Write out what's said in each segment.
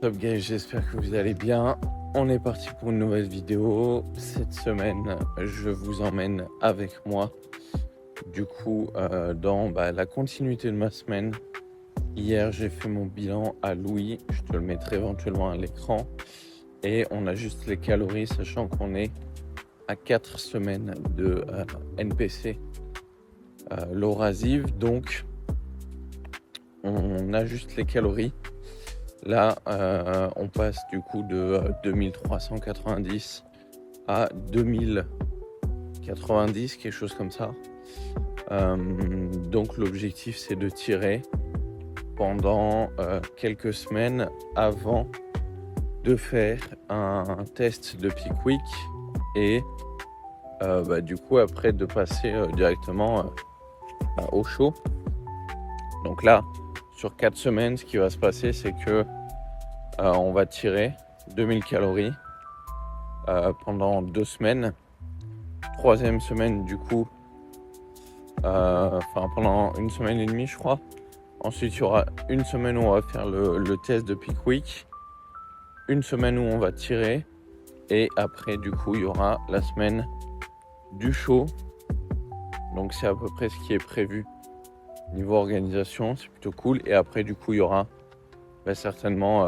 Top guys, j'espère que vous allez bien. On est parti pour une nouvelle vidéo. Cette semaine, je vous emmène avec moi. Du coup, dans la continuité de ma semaine. Hier, j'ai fait mon bilan à Louis. Je te le mettrai éventuellement à l'écran. Et on a juste les calories, sachant qu'on est à 4 semaines de NPC Lorazif. Donc, on a juste les calories. Là, on passe du coup de 2390 à 2090, quelque chose comme ça. Donc l'objectif, c'est de tirer pendant quelques semaines avant de faire un test de Peak Week et du coup après de passer directement au show. Donc là, sur 4 semaines, ce qui va se passer, c'est que on va tirer 2000 calories pendant 2 semaines. Troisième semaine, du coup, pendant 1 semaine et demie, je crois. Ensuite, il y aura 1 semaine où on va faire le test de Peak Week. 1 semaine où on va tirer. Et après, du coup, il y aura la semaine du show. Donc, c'est à peu près ce qui est prévu. Niveau organisation, c'est plutôt cool. Et après, du coup, il y aura certainement,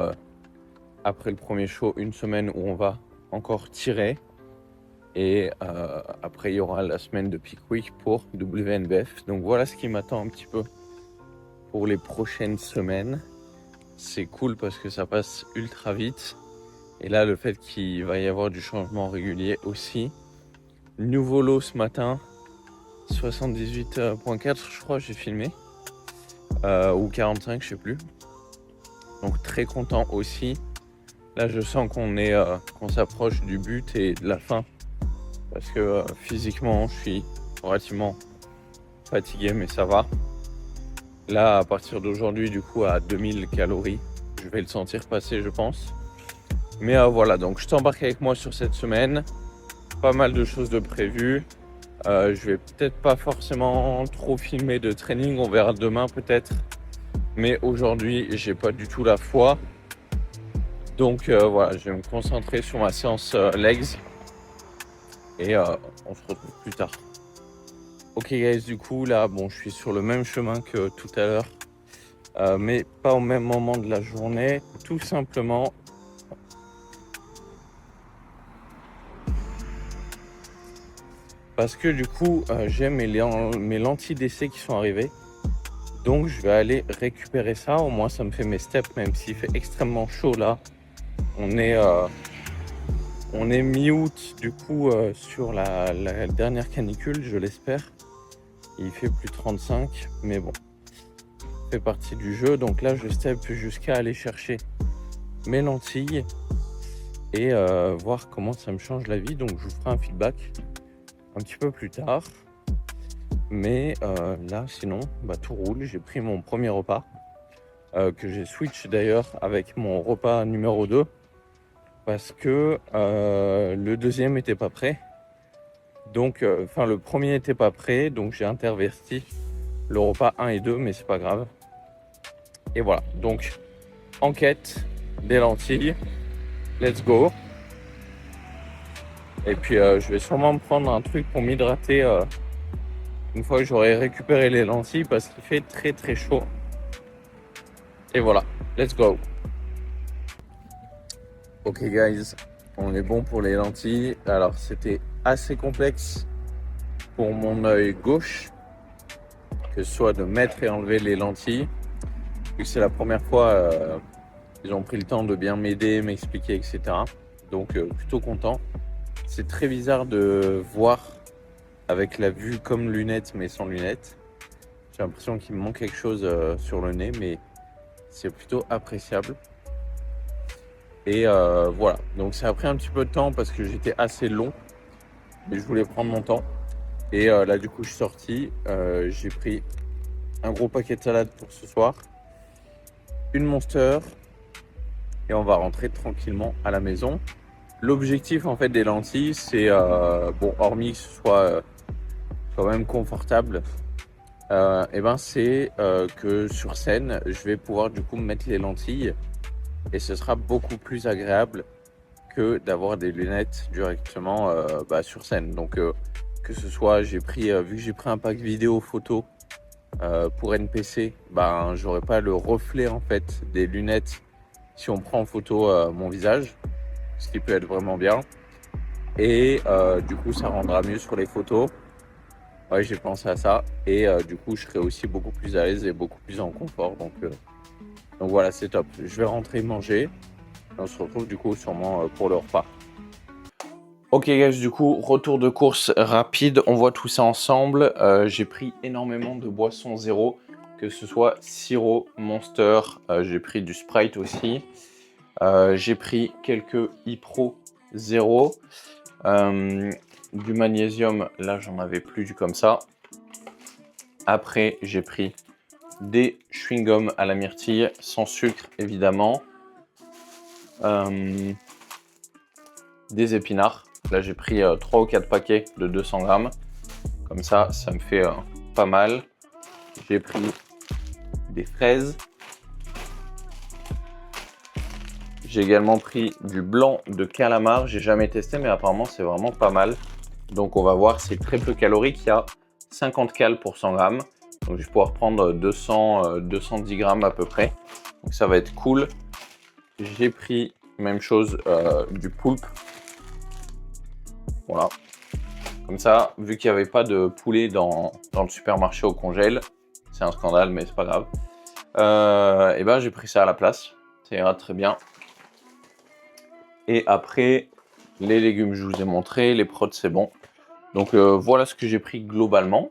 après le premier show, 1 semaine où on va encore tirer. Et après, il y aura la semaine de Peak Week pour WNBF. Donc, voilà ce qui m'attend un petit peu pour les prochaines semaines. C'est cool parce que ça passe ultra vite. Et là, le fait qu'il va y avoir du changement régulier aussi. Nouveau lot ce matin. 78.4 je crois j'ai filmé ou 45 je sais plus, donc très content aussi. Là je sens qu'on s'approche du but et de la fin parce que physiquement je suis relativement fatigué mais ça va. Là à partir d'aujourd'hui du coup à 2000 calories je vais le sentir passer je pense, mais voilà, donc je t'embarque avec moi sur cette semaine. Pas mal de choses de prévues. Je vais peut-être pas forcément trop filmer de training, on verra demain peut-être. Mais aujourd'hui, j'ai pas du tout la foi. Donc voilà, je vais me concentrer sur ma séance legs. Et on se retrouve plus tard. Ok guys, du coup là, je suis sur le même chemin que tout à l'heure. Mais pas au même moment de la journée. Tout simplement parce que du coup, j'ai mes lentilles d'essai qui sont arrivées. Donc je vais aller récupérer ça, au moins ça me fait mes steps, même s'il fait extrêmement chaud là. On est mi-août du coup sur la dernière canicule, je l'espère. Il fait plus 35, mais bon, ça fait partie du jeu. Donc là je step jusqu'à aller chercher mes lentilles et voir comment ça me change la vie. Donc je vous ferai un feedback un petit peu plus tard. Mais là sinon tout roule. J'ai pris mon premier repas que j'ai switch d'ailleurs avec mon repas numéro 2 parce que le deuxième était pas prêt. Donc le premier n'était pas prêt, donc j'ai interverti le repas 1 et 2, mais c'est pas grave. Et voilà, donc enquête des lentilles, let's go. Et puis je vais sûrement me prendre un truc pour m'hydrater une fois que j'aurai récupéré les lentilles parce qu'il fait très très chaud. Et voilà, let's go. Ok guys, on est bon pour les lentilles. Alors c'était assez complexe pour mon œil gauche, que ce soit de mettre et enlever les lentilles. Vu que c'est la première fois, ils ont pris le temps de bien m'aider, m'expliquer, etc. Donc plutôt content. C'est très bizarre de voir avec la vue comme lunettes mais sans lunettes. J'ai l'impression qu'il me manque quelque chose sur le nez, mais c'est plutôt appréciable. Et voilà, donc ça a pris un petit peu de temps parce que j'étais assez long, mais je voulais prendre mon temps. Et là du coup je suis sorti, j'ai pris un gros paquet de salade pour ce soir, une Monster, et on va rentrer tranquillement à la maison. L'objectif en fait des lentilles, c'est hormis que ce soit quand même confortable, c'est que sur scène je vais pouvoir du coup mettre les lentilles et ce sera beaucoup plus agréable que d'avoir des lunettes directement sur scène. Donc que ce soit, vu que j'ai pris un pack vidéo photo pour NPC, j'aurai pas le reflet en fait des lunettes si on prend en photo mon visage, ce qui peut être vraiment bien. Et du coup, ça rendra mieux sur les photos. Ouais, j'ai pensé à ça. Et du coup, je serai aussi beaucoup plus à l'aise et beaucoup plus en confort. Donc voilà, c'est top. Je vais rentrer manger. On se retrouve du coup sûrement pour le repas. Ok guys, du coup, retour de course rapide. On voit tout ça ensemble. J'ai pris énormément de boissons zéro, que ce soit sirop, Monster. J'ai pris du Sprite aussi. J'ai pris quelques Hypro zéro. Du magnésium, là j'en avais plus du comme ça. Après j'ai pris des chewing-gums à la myrtille, sans sucre évidemment. Des épinards, là j'ai pris 3 ou 4 paquets de 200 grammes. Comme ça me fait pas mal. J'ai pris des fraises. J'ai également pris du blanc de calamar, j'ai jamais testé mais apparemment c'est vraiment pas mal. Donc on va voir, c'est très peu calorique, il y a 50 cales pour 100 grammes. Donc je vais pouvoir prendre 210 grammes à peu près. Donc ça va être cool. J'ai pris, même chose, du poulpe. Voilà. Comme ça, vu qu'il n'y avait pas de poulet dans le supermarché au congèle, c'est un scandale mais c'est pas grave. Et j'ai pris ça à la place, ça ira très bien. Et après, les légumes, je vous ai montré, les prods, c'est bon. Donc voilà ce que j'ai pris globalement.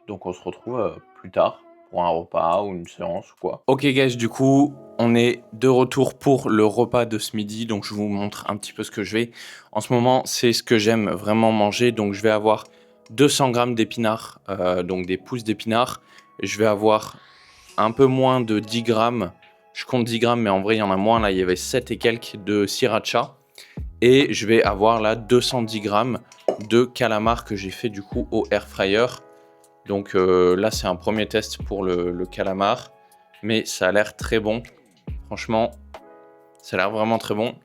Donc on se retrouve plus tard pour un repas ou une séance ou quoi. Ok guys, du coup, on est de retour pour le repas de ce midi. Donc je vous montre un petit peu ce que je vais. En ce moment, c'est ce que j'aime vraiment manger. Donc je vais avoir 200 grammes d'épinards, donc des pousses d'épinards. Je vais avoir un peu moins de 10 grammes. Je compte 10 grammes, mais en vrai, il y en a moins. Là, il y avait 7 et quelques de sriracha. Et je vais avoir là 210 grammes de calamar que j'ai fait du coup au air fryer. Donc là, c'est un premier test pour le calamar. Mais ça a l'air très bon. Franchement, ça a l'air vraiment très bon.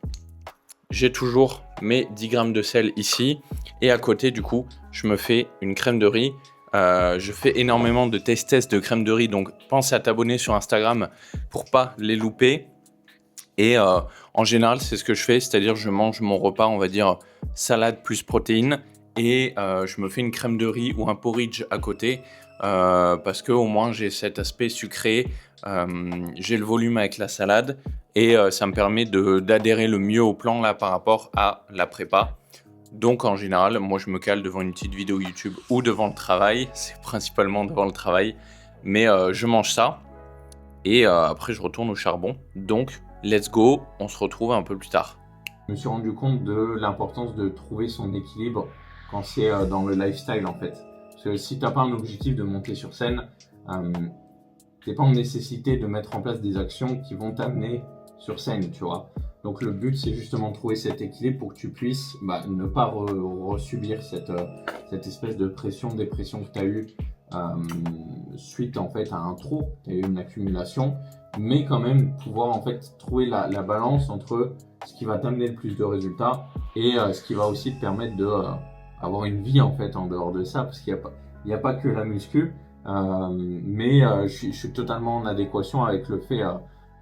J'ai toujours mes 10 grammes de sel ici. Et à côté, du coup, je me fais une crème de riz. Je fais énormément de tests de crème de riz, donc pense à t'abonner sur Instagram pour pas les louper. Et en général, c'est ce que je fais, c'est-à-dire je mange mon repas, on va dire salade plus protéines, et je me fais une crème de riz ou un porridge à côté, parce que au moins j'ai cet aspect sucré, j'ai le volume avec la salade, et ça me permet d'adhérer le mieux au plan là par rapport à la prépa. Donc en général, moi je me cale devant une petite vidéo YouTube ou devant le travail, c'est principalement devant le travail, mais je mange ça et après je retourne au charbon. Donc let's go, on se retrouve un peu plus tard. Je me suis rendu compte de l'importance de trouver son équilibre quand c'est dans le lifestyle en fait. Parce que si tu n'as pas un objectif de monter sur scène, tu n'es pas en nécessité de mettre en place des actions qui vont t'amener sur scène, tu vois. Donc le but, c'est justement de trouver cet équilibre pour que tu puisses ne pas resubir cette espèce de pression, dépression que tu as eue suite en fait à un trop, tu as eu une accumulation, mais quand même pouvoir en fait trouver la balance entre ce qui va t'amener le plus de résultats et ce qui va aussi te permettre de avoir une vie en fait en dehors de ça, parce qu'il n'y a pas que la muscu, mais je suis totalement en adéquation avec le fait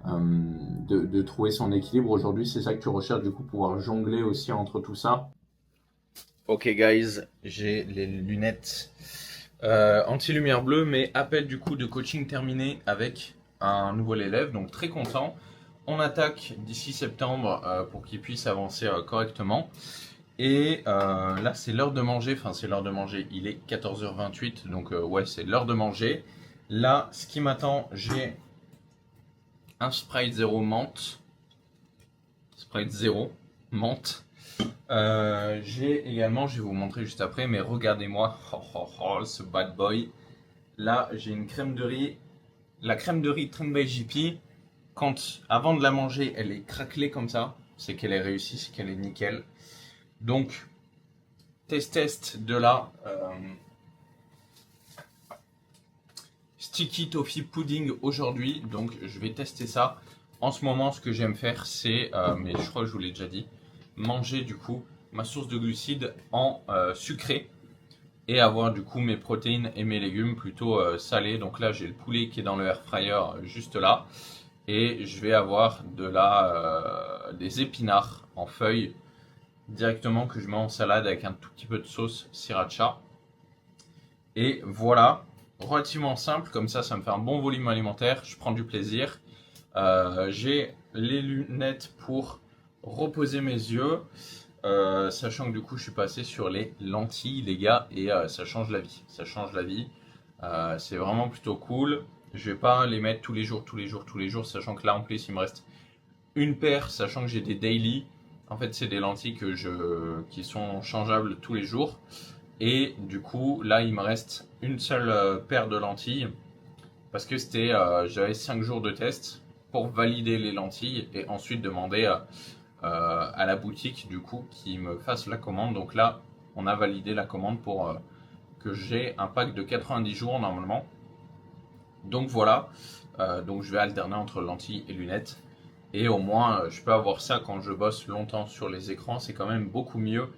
de trouver son équilibre. Aujourd'hui, c'est ça que tu recherches, du coup, pouvoir jongler aussi entre tout ça. Ok guys, j'ai les lunettes anti-lumière bleue, mais appel du coup de coaching terminé avec un nouvel élève, donc très content. On attaque d'ici septembre pour qu'il puisse avancer correctement. Et là c'est l'heure de manger, enfin c'est l'heure de manger, il est 14h28, donc ouais c'est l'heure de manger. Là ce qui m'attend, j'ai un Sprite 0 menthe. Sprite 0 menthe. J'ai également, je vais vous montrer juste après, mais regardez-moi, ce bad boy. Là, j'ai une crème de riz, la crème de riz Trend by JP. Avant de la manger, elle est craquelée comme ça, c'est qu'elle est réussie, c'est qu'elle est nickel. Donc, test de la Sticky Toffee Pudding aujourd'hui. Donc, je vais tester ça. En ce moment, ce que j'aime faire, c'est, mais je crois que je vous l'ai déjà dit, manger du coup ma source de glucides en sucré et avoir du coup mes protéines et mes légumes plutôt salés. Donc là, j'ai le poulet qui est dans le air fryer juste là et je vais avoir des épinards en feuilles directement que je mets en salade avec un tout petit peu de sauce sriracha. Et voilà, relativement simple, comme ça me fait un bon volume alimentaire, je prends du plaisir. J'ai les lunettes pour reposer mes yeux, sachant que du coup je suis passé sur les lentilles les gars et ça change la vie. Ça change la vie, c'est vraiment plutôt cool. Je vais pas les mettre tous les jours, sachant que là en plus il me reste une paire, sachant que j'ai des daily. En fait c'est des lentilles qui sont changeables tous les jours. Et du coup là il me reste une seule paire de lentilles parce que j'avais 5 jours de test pour valider les lentilles et ensuite demander à la boutique du coup qui me fasse la commande. Donc là on a validé la commande pour que j'ai un pack de 90 jours normalement. Donc voilà, donc je vais alterner entre lentilles et lunettes et au moins je peux avoir ça quand je bosse longtemps sur les écrans. C'est quand même beaucoup mieux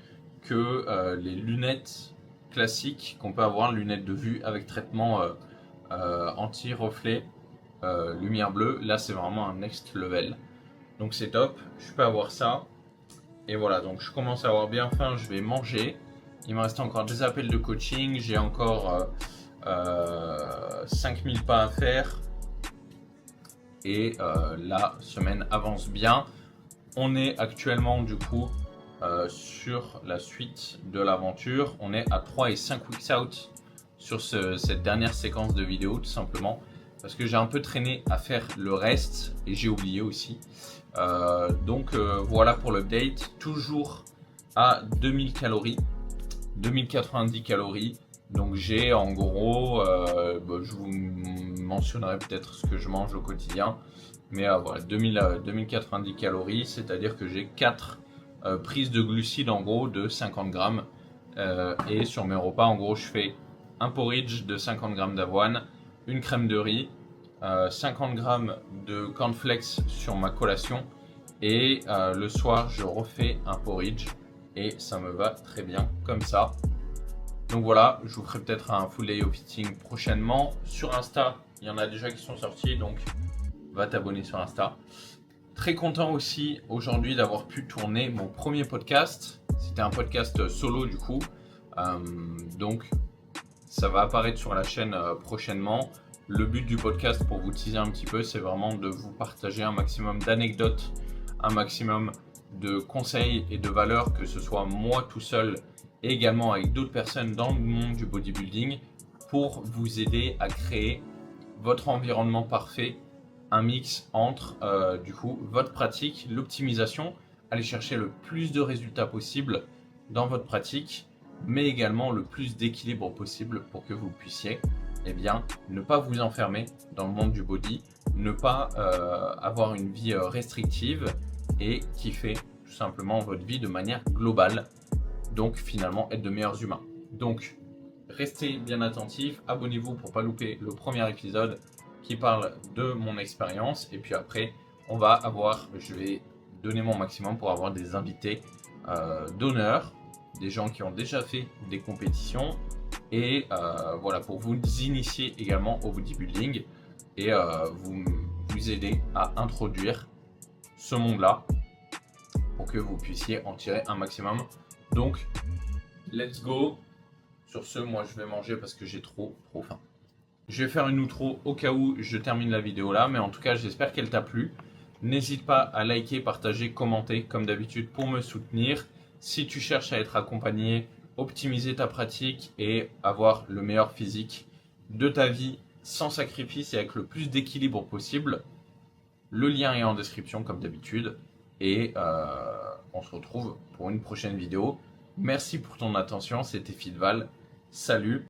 que les lunettes classiques qu'on peut avoir, lunettes de vue avec traitement anti-reflet, lumière bleue. Là c'est vraiment un next level, donc c'est top, je peux avoir ça. Et voilà, donc je commence à avoir bien faim, je vais manger. Il me reste encore des appels de coaching, j'ai encore 5000 pas à faire et la semaine avance bien. On est actuellement du coup sur la suite de l'aventure. On est à 3 et 5 weeks out sur cette dernière séquence de vidéo, tout simplement parce que j'ai un peu traîné à faire le reste et j'ai oublié aussi. Donc voilà pour l'update, toujours à 2000 calories, 2090 calories. Donc j'ai en gros, je vous mentionnerai peut-être ce que je mange au quotidien, mais voilà, 2090 calories, c'est-à-dire que j'ai 4 prises de glucides en gros de 50 grammes. Et sur mes repas, en gros, je fais un porridge de 50 grammes d'avoine, une crème de riz, 50 grammes de cornflakes sur ma collation et le soir, je refais un porridge et ça me va très bien comme ça. Donc voilà, je vous ferai peut-être un full day of eating prochainement. Sur Insta, il y en a déjà qui sont sortis, donc va t'abonner sur Insta. Très content aussi aujourd'hui d'avoir pu tourner mon premier podcast. C'était un podcast solo du coup. Donc ça va apparaître sur la chaîne prochainement. Le but du podcast, pour vous teaser un petit peu, c'est vraiment de vous partager un maximum d'anecdotes, un maximum de conseils et de valeurs, que ce soit moi tout seul et également avec d'autres personnes dans le monde du bodybuilding, pour vous aider à créer votre environnement parfait, un mix entre du coup votre pratique, l'optimisation, aller chercher le plus de résultats possible dans votre pratique, mais également le plus d'équilibre possible pour que vous puissiez ne pas vous enfermer dans le monde du body, ne pas avoir une vie restrictive et kiffer tout simplement votre vie de manière globale. Donc finalement être de meilleurs humains. Donc restez bien attentifs, abonnez-vous pour pas louper le premier épisode qui parle de mon expérience. Et puis après je vais donner mon maximum pour avoir des invités d'honneur, des gens qui ont déjà fait des compétitions et voilà, pour vous initier également au bodybuilding et vous aider à introduire ce monde-là pour que vous puissiez en tirer un maximum. Donc, let's go. Sur ce, moi je vais manger parce que j'ai trop faim. Je vais faire une outro au cas où je termine la vidéo là, mais en tout cas j'espère qu'elle t'a plu. N'hésite pas à liker, partager, commenter comme d'habitude pour me soutenir. Si tu cherches à être accompagné, optimiser ta pratique et avoir le meilleur physique de ta vie sans sacrifice et avec le plus d'équilibre possible, le lien est en description comme d'habitude. Et on se retrouve pour une prochaine vidéo. Merci pour ton attention, c'était Fitval. Salut!